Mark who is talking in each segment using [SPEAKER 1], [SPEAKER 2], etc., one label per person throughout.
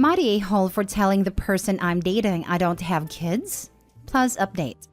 [SPEAKER 1] I the a-hole for telling the person I'm dating I don't have kids? Plus update.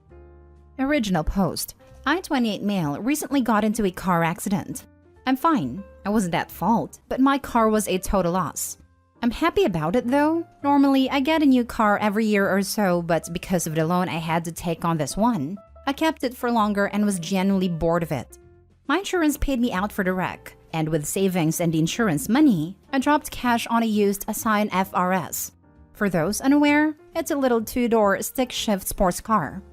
[SPEAKER 1] Original post. I, 28 male, recently got into a car accident. I'm fine. I wasn't at fault, but my car was a total loss. I'm happy about it though. Normally, I get a new car every year or so, but because of the loan I had to take on this one, I kept it for longer and was genuinely bored of it. My insurance paid me out for the wreck, and with savings and the insurance money, I dropped cash on a used Ascion FRS. For those unaware, it's a little two-door stick-shift sports car.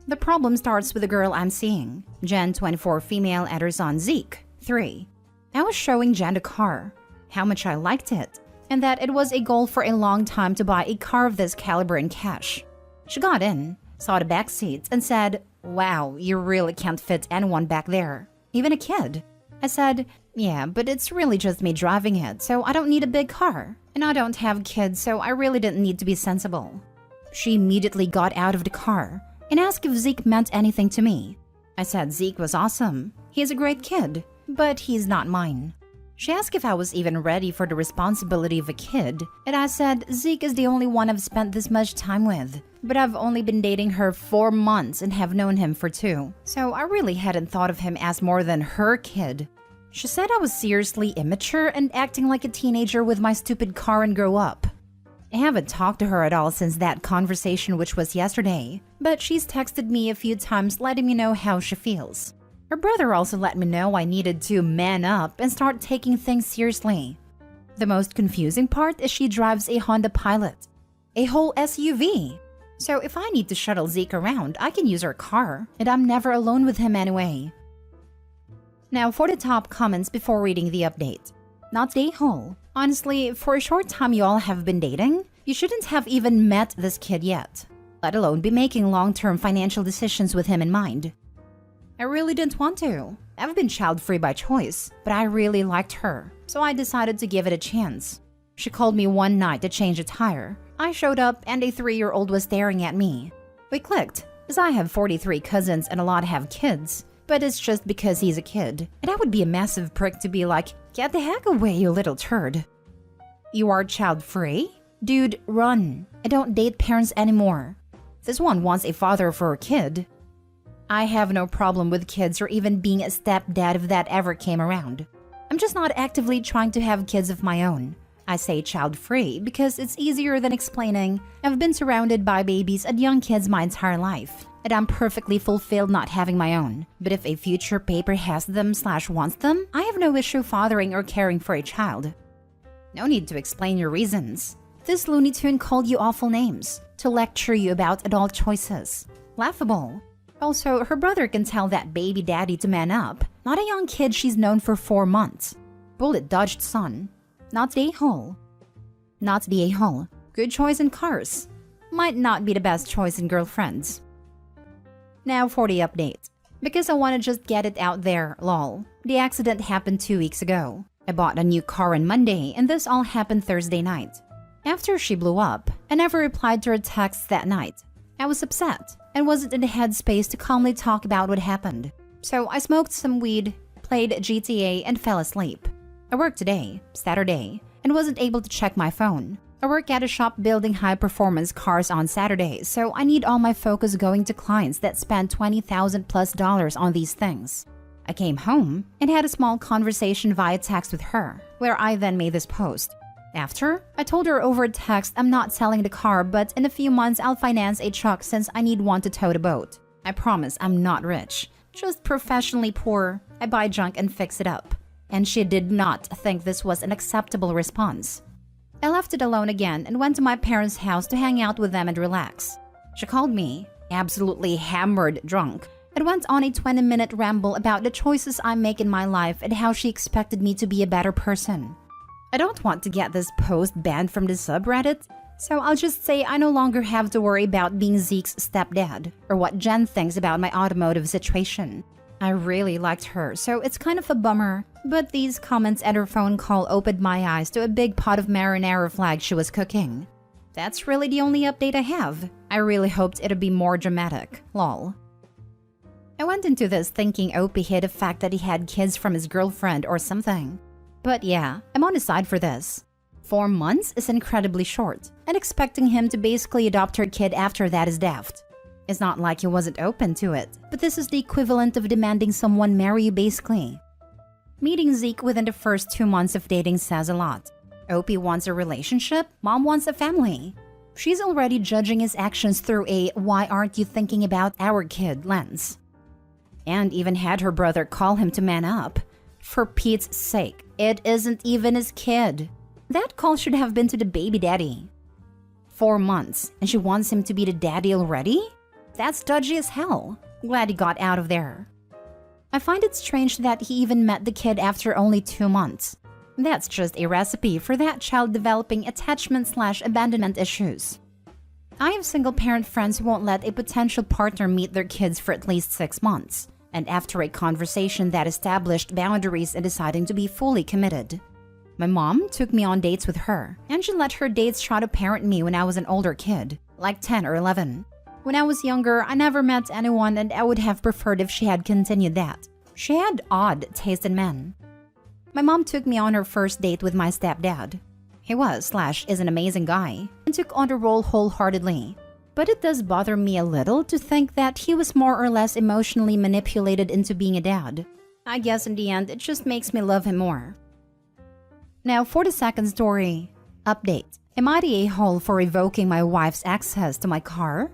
[SPEAKER 1] The problem starts with the girl I'm seeing, Jen, 24 female, and her son Zeke, 3. I was showing Jen the car, how much I liked it, and that it was a goal for a long time to buy a car of this caliber in cash. She got in, saw the back seats, and said, "Wow, you really can't fit anyone back there, even a kid." I said, "Yeah, but it's really just me driving it, so I don't need a big car. And I don't have kids, so I really didn't need to be sensible." She immediately got out of the car and asked if Zeke meant anything to me. I said Zeke was awesome. He's a great kid, but he's not mine. She asked if I was even ready for the responsibility of a kid, and I said Zeke is the only one I've spent this much time with, but I've only been dating her 4 months and have known him for 2, so I really hadn't thought of him as more than her kid. She said I was seriously immature and acting like a teenager with my stupid car and grow up. I haven't talked to her at all since that conversation, which was yesterday, but she's texted me a few times letting me know how she feels. Her brother also let me know I needed to man up and start taking things seriously. The most confusing part is she drives a Honda Pilot, a whole SUV. So if I need to shuttle Zeke around, I can use her car, and I'm never alone with him anyway. Now for the top comments before reading the update. Not the a-hole. Honestly, for a short time you all have been dating, you shouldn't have even met this kid yet, let alone be making long-term financial decisions with him in mind. I really didn't want to. I've been child-free by choice, but I really liked her, so I decided to give it a chance. She called me one night to change a tire. I showed up and a 3-year-old was staring at me. We clicked, as I have 43 cousins and a lot have kids, but it's just because he's a kid, and I would be a massive prick to be like, "Get the heck away, you little turd." You are child-free? Dude, run. I don't date parents anymore. This one wants a father for a kid. I have no problem with kids or even being a stepdad if that ever came around. I'm just not actively trying to have kids of my own. I say child-free because it's easier than explaining I've been surrounded by babies and young kids my entire life, and I'm perfectly fulfilled not having my own. But if a future paper has them/wants them, I have no issue fathering or caring for a child. No need to explain your reasons. This Looney Tune called you awful names to lecture you about adult choices. Laughable. Also, her brother can tell that baby daddy to man up, not a young kid she's known for 4 months. Bullet dodged, son. Not the a-hole. Not the a-hole. Good choice in cars. Might not be the best choice in girlfriends. Now for the update. Because I want to just get it out there, lol. The accident happened 2 weeks ago. I bought a new car on Monday and this all happened Thursday night. After she blew up, I never replied to her texts that night. I was upset and wasn't in the headspace to calmly talk about what happened. So I smoked some weed, played GTA, and fell asleep. I worked today, Saturday, and wasn't able to check my phone. I work at a shop building high-performance cars on Saturdays, so I need all my focus going to clients that spend $20,000+ on these things. I came home and had a small conversation via text with her, where I then made this post. After, I told her over text I'm not selling the car, but in a few months I'll finance a truck since I need one to tow the boat. I promise I'm not rich, just professionally poor. I buy junk and fix it up. And she did not think this was an acceptable response. I left it alone again and went to my parents' house to hang out with them and relax. She called me, absolutely hammered drunk, and went on a 20-minute ramble about the choices I make in my life and how she expected me to be a better person. I don't want to get this post banned from the subreddit, so I'll just say I no longer have to worry about being Zeke's stepdad or what Jen thinks about my automotive situation. I really liked her, so it's kind of a bummer, but these comments and her phone call opened my eyes to a big pot of marinara flag she was cooking. That's really the only update I have. I really hoped it'd be more dramatic, lol. I went into this thinking Opie hid the fact that he had kids from his girlfriend or something. But yeah, I'm on his side for this. 4 months is incredibly short, and expecting him to basically adopt her kid after that is daft. It's not like he wasn't open to it, but this is the equivalent of demanding someone marry you basically. Meeting Zeke within the first 2 months of dating says a lot. Opie wants a relationship, Mom wants a family. She's already judging his actions through a "why aren't you thinking about our kid" lens. And even had her brother call him to man up. For Pete's sake, it isn't even his kid. That call should have been to the baby daddy. 4 months, and she wants him to be the daddy already? That's dodgy as hell. Glad he got out of there. I find it strange that he even met the kid after only 2 months. That's just a recipe for that child developing attachment/abandonment issues. I have single-parent friends who won't let a potential partner meet their kids for at least 6 months, and after a conversation that established boundaries and deciding to be fully committed. My mom took me on dates with her, and she let her dates try to parent me when I was an older kid, like 10 or 11. When I was younger, I never met anyone, and I would have preferred if she had continued that. She had odd taste in men. My mom took me on her first date with my stepdad. He was/is an amazing guy, and took on the role wholeheartedly. But it does bother me a little to think that he was more or less emotionally manipulated into being a dad. I guess in the end, it just makes me love him more. Now for the second story. Update. Am I the a-hole for revoking my wife's access to my car?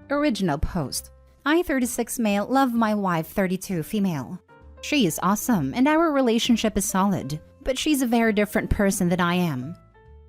[SPEAKER 1] Original post. I, 36 male, love my wife, 32 female. She is awesome and our relationship is solid, but she's a very different person than I am.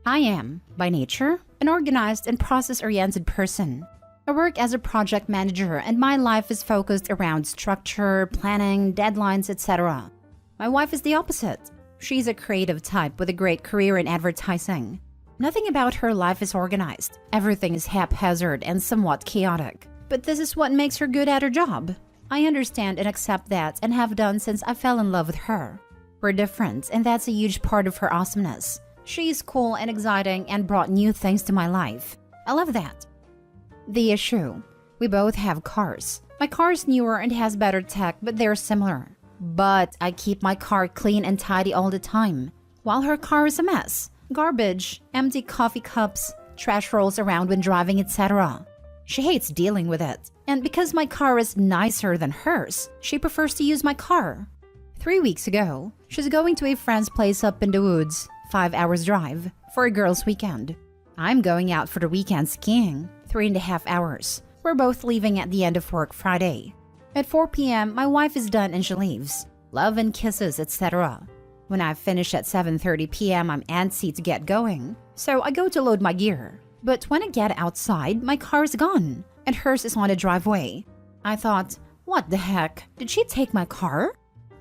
[SPEAKER 1] I am, by nature, an organized and process-oriented person. I work as a project manager and my life is focused around structure, planning, deadlines, etc. My wife is the opposite. She's a creative type with a great career in advertising. Nothing about her life is organized. Everything is haphazard and somewhat chaotic. But this is what makes her good at her job. I understand and accept that and have done since I fell in love with her. We're different and that's a huge part of her awesomeness. She's cool and exciting and brought new things to my life. I love that. The issue. We both have cars. My car's newer and has better tech, but they're similar. But I keep my car clean and tidy all the time, while her car is a mess. Garbage, empty coffee cups, trash rolls around when driving, etc. She hates dealing with it. And because my car is nicer than hers, she prefers to use my car. 3 weeks ago, she's going to a friend's place up in the woods, 5 hours drive, for a girls' weekend. I'm going out for the weekend skiing, 3.5 hours. We're both leaving at the end of work Friday. At 4 p.m., my wife is done and she leaves. Love and kisses, etc. When I finish at 7:30 p.m., I'm antsy to get going, so I go to load my gear. But when I get outside, my car is gone, and hers is on the driveway. I thought, what the heck? Did she take my car?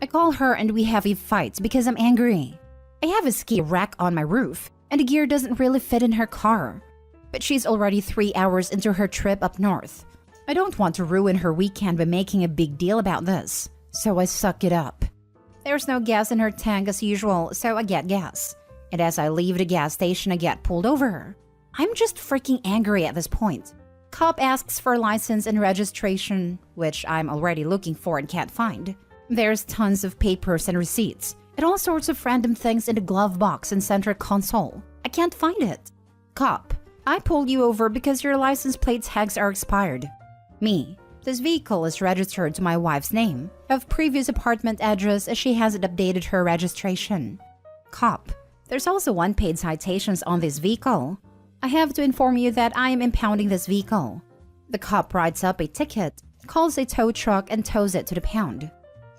[SPEAKER 1] I call her and we have a fight because I'm angry. I have a ski rack on my roof, and the gear doesn't really fit in her car. But she's already 3 hours into her trip up north. I don't want to ruin her weekend by making a big deal about this, so I suck it up. There's no gas in her tank as usual, so I get gas. And as I leave the gas station, I get pulled over. I'm just freaking angry at this point. Cop asks for license and registration, which I'm already looking for and can't find. There's tons of papers and receipts, and all sorts of random things in the glove box and center console. I can't find it. Cop, I pulled you over because your license plate tags are expired. Me, this vehicle is registered to my wife's name, of previous apartment address as she hasn't updated her registration. Cop, there's also unpaid citations on this vehicle. I have to inform you that I am impounding this vehicle. The cop writes up a ticket, calls a tow truck and tows it to the pound.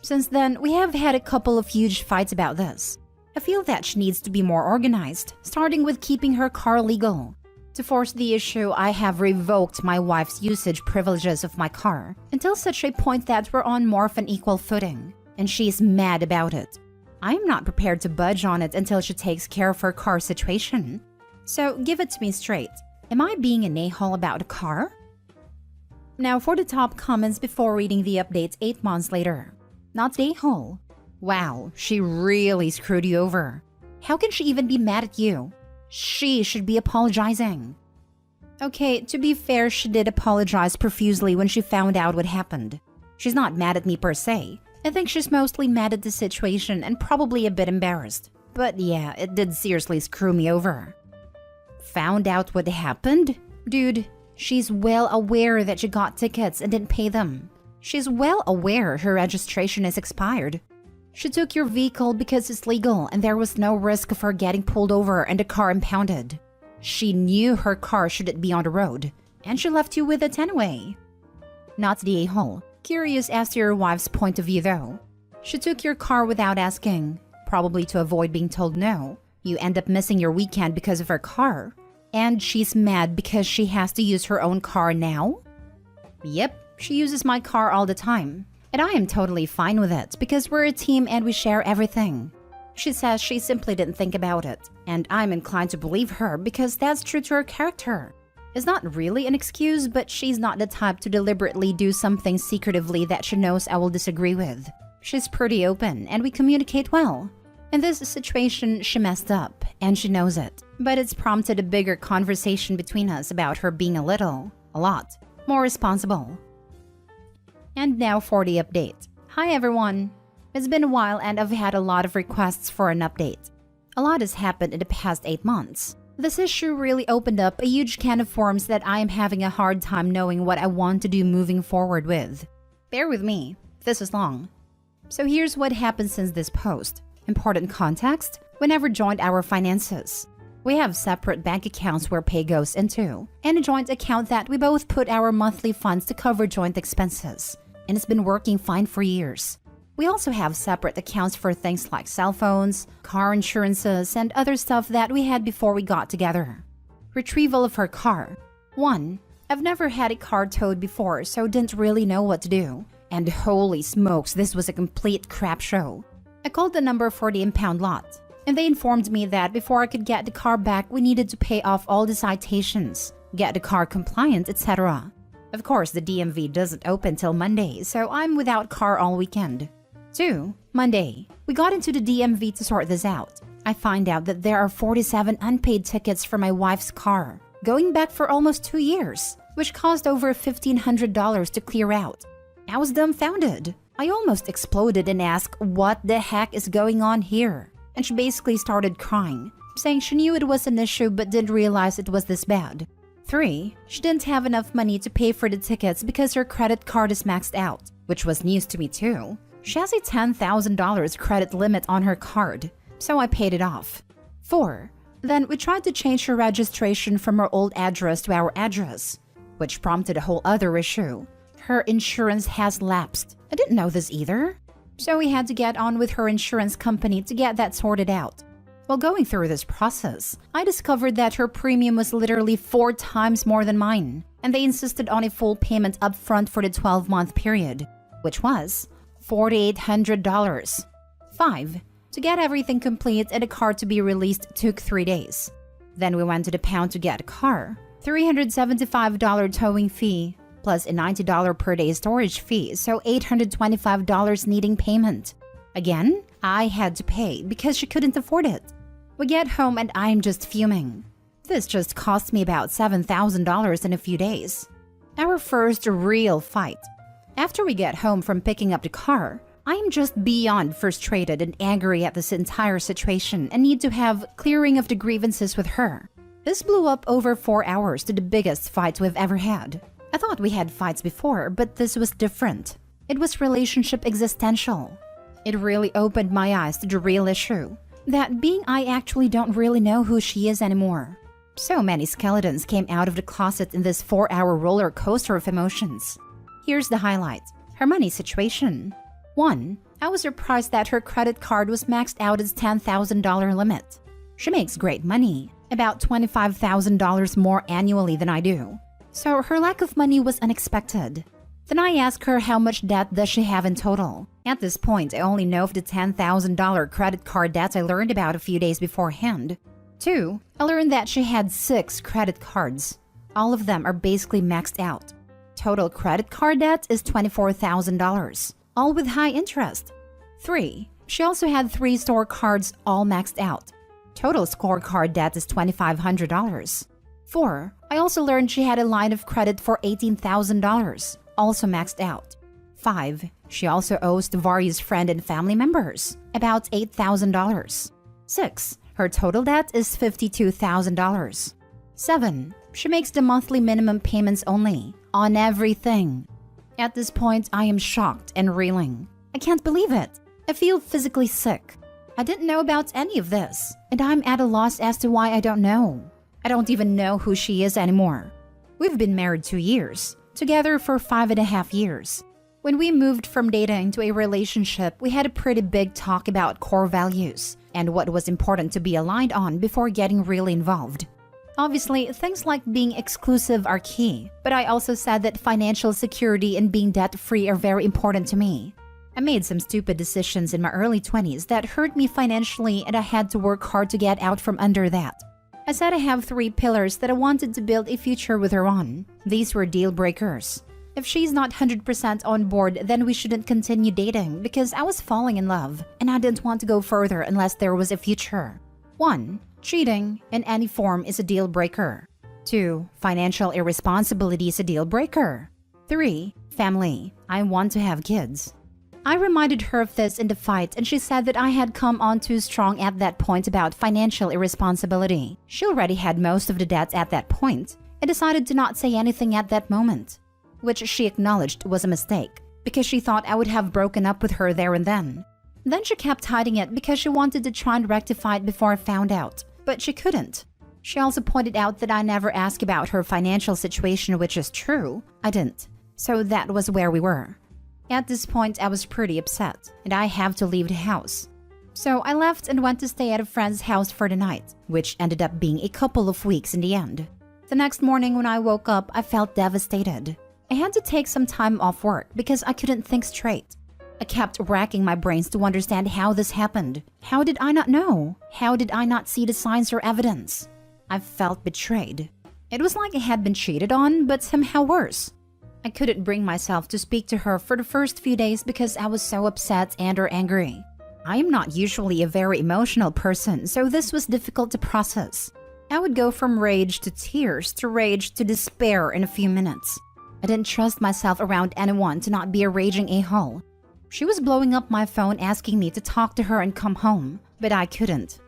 [SPEAKER 1] Since then, we have had a couple of huge fights about this. I feel that she needs to be more organized, starting with keeping her car legal. To force the issue, I have revoked my wife's usage privileges of my car until such a point that we're on more of an equal footing, and she's mad about it. I'm not prepared to budge on it until she takes care of her car situation. So give it to me straight. Am I being an a-hole about a car? Now for the top comments before reading the updates 8 months later. Not a-hole. Wow, she really screwed you over. How can she even be mad at you? She should be apologizing. Okay, to be fair, she did apologize profusely when she found out what happened. She's not mad at me per se. I think she's mostly mad at the situation and probably a bit embarrassed. But yeah, it did seriously screw me over. Found out what happened? Dude, she's well aware that she got tickets and didn't pay them. She's well aware her registration is expired. She took your vehicle because it's legal and there was no risk of her getting pulled over and the car impounded. She knew her car shouldn't be on the road, and she left you with it anyway. Not the a-hole. Curious as to your wife's point of view though. She took your car without asking, probably to avoid being told no. You end up missing your weekend because of her car. And she's mad because she has to use her own car now? Yep, she uses my car all the time. And I am totally fine with it because we're a team and we share everything. She says she simply didn't think about it, and I'm inclined to believe her because that's true to her character. It's not really an excuse, but she's not the type to deliberately do something secretively that she knows I will disagree with. She's pretty open and we communicate well. In this situation, she messed up, and she knows it. But it's prompted a bigger conversation between us about her being a lot, more responsible. And now for the update. Hi everyone! It's been a while and I've had a lot of requests for an update. A lot has happened in the past 8 months. This issue really opened up a huge can of worms that I am having a hard time knowing what I want to do moving forward with. Bear with me, this is long. So here's what happened since this post. Important context, we never joined our finances. We have separate bank accounts where pay goes into, and a joint account that we both put our monthly funds to cover joint expenses. And it's been working fine for years. We also have separate accounts for things like cell phones, car insurances, and other stuff that we had before we got together. Retrieval of her car. 1. I've never had a car towed before, so didn't really know what to do. And holy smokes, this was a complete crap show. I called the number for the impound lot, and they informed me that before I could get the car back, we needed to pay off all the citations, get the car compliant, etc. Of course, the DMV doesn't open till Monday, so I'm without car all weekend. 2. Monday. We got into the DMV to sort this out. I find out that there are 47 unpaid tickets for my wife's car, going back for almost 2 years, which cost over $1,500 to clear out. I was dumbfounded. I almost exploded and asked what the heck is going on here. And she basically started crying, saying she knew it was an issue but didn't realize it was this bad. 3. She didn't have enough money to pay for the tickets because her credit card is maxed out, which was news to me too. She has a $10,000 credit limit on her card, so I paid it off. 4. Then we tried to change her registration from her old address to our address, which prompted a whole other issue. Her insurance has lapsed. I didn't know this either. So we had to get on with her insurance company to get that sorted out. While going through this process, I discovered that her premium was literally 4 times more than mine, and they insisted on a full payment upfront for the 12-month period, which was $4,800. 5. To get everything complete and a car to be released took 3 days. Then we went to the pound to get a car. $375 towing fee, plus a $90 per day storage fee, so $825 needing payment. Again, I had to pay because she couldn't afford it. We get home and I'm just fuming. This just cost me about $7,000 in a few days. Our first real fight. After we get home from picking up the car, I am just beyond frustrated and angry at this entire situation and need to have clearing of the grievances with her. This blew up over 4 hours to the biggest fight we've ever had. I thought we had fights before, but this was different. It was relationship existential. It really opened my eyes to the real issue. That being I actually don't really know who she is anymore. So many skeletons came out of the closet in this 4-hour roller coaster of emotions. Here's the highlight. Her money situation. 1. I was surprised that her credit card was maxed out its $10,000 limit. She makes great money, about $25,000 more annually than I do. So her lack of money was unexpected. Then I asked her how much debt does she have in total. At this point, I only know of the $10,000 credit card debt I learned about a few days beforehand. 2. I learned that she had 6 credit cards. All of them are basically maxed out. Total credit card debt is $24,000, all with high interest. 3. She also had 3 store cards all maxed out. Total scorecard debt is $2,500. 4. I also learned she had a line of credit for $18,000, also maxed out. 5. She also owes to various friend and family members, about $8,000. 6. Her total debt is $52,000. 7. She makes the monthly minimum payments only, on everything. At this point, I am shocked and reeling. I can't believe it. I feel physically sick. I didn't know about any of this, and I'm at a loss as to why I don't know. I don't even know who she is anymore. We've been married 2 years, together for 5.5 years. When we moved from dating to a relationship, we had a pretty big talk about core values and what was important to be aligned on before getting really involved. Obviously, things like being exclusive are key, but I also said that financial security and being debt-free are very important to me. I made some stupid decisions in my early 20s that hurt me financially, and I had to work hard to get out from under that. I said I have 3 pillars that I wanted to build a future with her on. These were deal breakers. If she's not 100% on board, then we shouldn't continue dating because I was falling in love and I didn't want to go further unless there was a future. 1. Cheating in any form is a deal breaker. 2. Financial irresponsibility is a deal breaker. 3. Family. I want to have kids. I reminded her of this in the fight, and she said that I had come on too strong at that point about financial irresponsibility. She already had most of the debts at that point and decided to not say anything at that moment, which she acknowledged was a mistake because she thought I would have broken up with her there and then. Then she kept hiding it because she wanted to try and rectify it before I found out, but she couldn't. She also pointed out that I never asked about her financial situation, which is true. I didn't. So that was where we were. At this point, I was pretty upset, and I have to leave the house. So I left and went to stay at a friend's house for the night, which ended up being a couple of weeks in the end. The next morning when I woke up, I felt devastated. I had to take some time off work because I couldn't think straight. I kept racking my brains to understand how this happened. How did I not know? How did I not see the signs or evidence? I felt betrayed. It was like I had been cheated on, but somehow worse. I couldn't bring myself to speak to her for the first few days because I was so upset and or angry. I am not usually a very emotional person, so this was difficult to process. I would go from rage to tears to rage to despair in a few minutes. I didn't trust myself around anyone to not be a raging a-hole. She was blowing up my phone asking me to talk to her and come home, but I couldn't.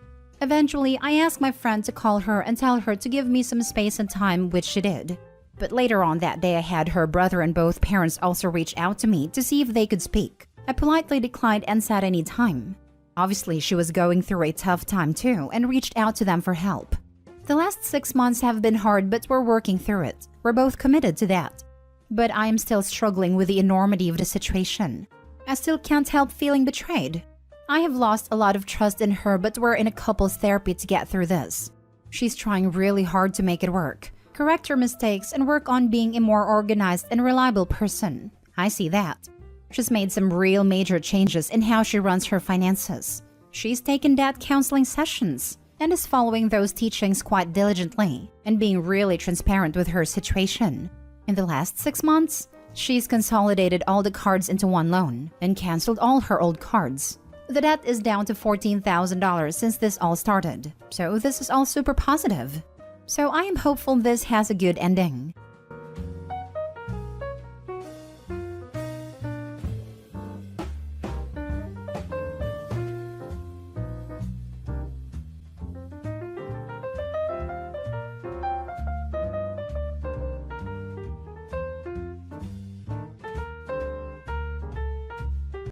[SPEAKER 1] Eventually, I asked my friend to call her and tell her to give me some space and time, which she did. But later on that day, I had her brother and both parents also reach out to me to see if they could speak. I politely declined and said I need time. Obviously, she was going through a tough time too and reached out to them for help. The last 6 months have been hard, but we're working through it. We're both committed to that. But I am still struggling with the enormity of the situation. I still can't help feeling betrayed. I have lost a lot of trust in her, but we're in a couples therapy to get through this. She's trying really hard to make it work, correct her mistakes, and work on being a more organized and reliable person. I see that. She's made some real major changes in how she runs her finances. She's taken debt counseling sessions and is following those teachings quite diligently and being really transparent with her situation. In the last 6 months, she's consolidated all the cards into one loan and canceled all her old cards. The debt is down to $14,000 since this all started, so this is all super positive. So I am hopeful this has a good ending.